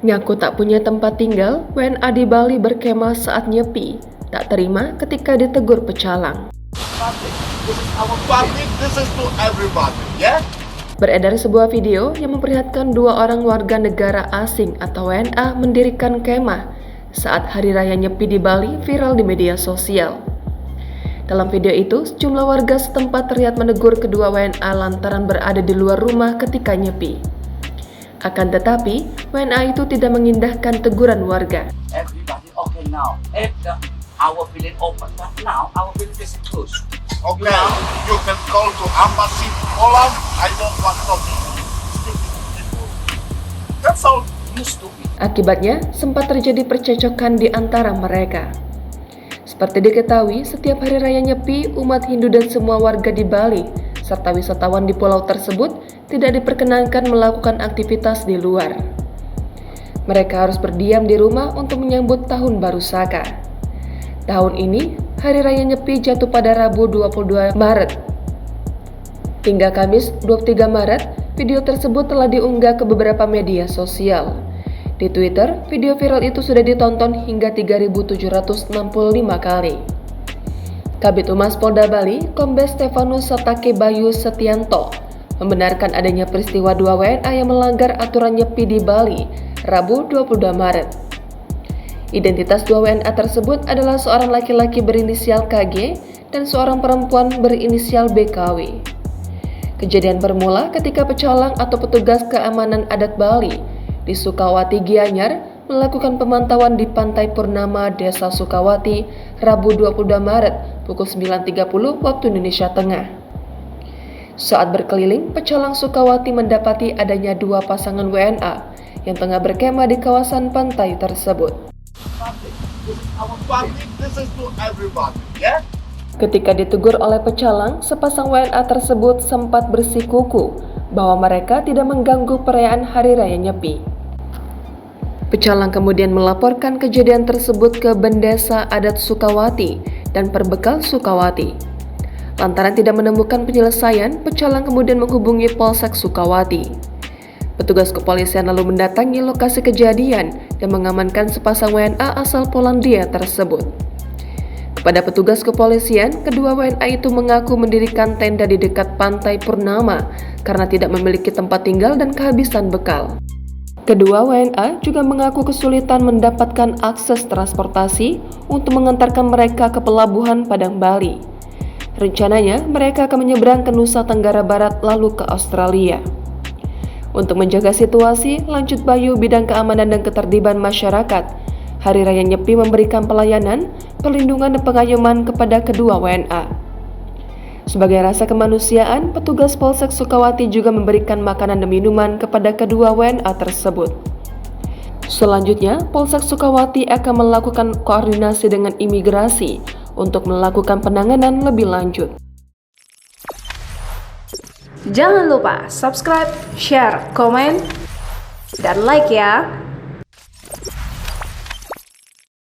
Ngaku tak punya tempat tinggal, WNA di Bali berkemah saat nyepi. Tak terima ketika ditegur pecalang. This is to everybody, yeah? Beredar sebuah video yang memperlihatkan dua orang warga negara asing atau WNA mendirikan kemah saat Hari Raya Nyepi di Bali viral di media sosial. Dalam video itu, sejumlah warga setempat terlihat menegur kedua WNA lantaran berada di luar rumah ketika nyepi. Akan tetapi, WNA itu tidak mengindahkan teguran warga. Everybody okay now. Our village open, but now our village is closed. Okay, you can call to embassy Holland. I don't want talking. That's all. You stupid. Akibatnya, sempat terjadi percecokan di antara mereka. Seperti diketahui, setiap hari raya Nyepi, umat Hindu dan semua warga di Bali, serta wisatawan di pulau tersebut, tidak diperkenankan melakukan aktivitas di luar. Mereka harus berdiam di rumah untuk menyambut Tahun Baru Saka. Tahun ini, Hari Raya Nyepi jatuh pada Rabu 22 Maret. Hingga Kamis 23 Maret, video tersebut telah diunggah ke beberapa media sosial. Di Twitter, video viral itu sudah ditonton hingga 3.765 kali. Kabid Humas Polda Bali, Kombes Stefanus Satake Bayu Setianto, membenarkan adanya peristiwa dua WNA yang melanggar aturan nyepi di Bali, Rabu 22 Maret. Identitas dua WNA tersebut adalah seorang laki-laki berinisial KG dan seorang perempuan berinisial BKW. Kejadian bermula ketika pecalang atau petugas keamanan adat Bali di Sukawati Gianyar melakukan pemantauan di Pantai Purnama Desa Sukawati, Rabu 22 Maret pukul 9.30 waktu Indonesia Tengah. Saat berkeliling, pecalang Sukawati mendapati adanya dua pasangan WNA yang tengah berkemah di kawasan pantai tersebut. This is to everybody, yeah? Ketika ditegur oleh pecalang, sepasang WNA tersebut sempat bersikuku bahwa mereka tidak mengganggu perayaan Hari Raya Nyepi. Pecalang kemudian melaporkan kejadian tersebut ke Bendesa Adat Sukawati dan Perbekal Sukawati. Lantaran tidak menemukan penyelesaian, pecalang kemudian menghubungi Polsek Sukawati. Petugas kepolisian lalu mendatangi lokasi kejadian dan mengamankan sepasang WNA asal Polandia tersebut. Kepada petugas kepolisian, kedua WNA itu mengaku mendirikan tenda di dekat Pantai Purnama karena tidak memiliki tempat tinggal dan kehabisan bekal. Kedua WNA juga mengaku kesulitan mendapatkan akses transportasi untuk mengantarkan mereka ke pelabuhan Padang Bali. Rencananya, mereka akan menyeberang ke Nusa Tenggara Barat lalu ke Australia. Untuk menjaga situasi, lanjut Bayu Bidang Keamanan dan Ketertiban Masyarakat, Hari Raya Nyepi memberikan pelayanan, perlindungan dan pengayoman kepada kedua WNA. Sebagai rasa kemanusiaan, petugas Polsek Sukawati juga memberikan makanan dan minuman kepada kedua WNA tersebut. Selanjutnya, Polsek Sukawati akan melakukan koordinasi dengan imigrasi untuk melakukan penanganan lebih lanjut. Jangan lupa subscribe, share, komen, dan like ya!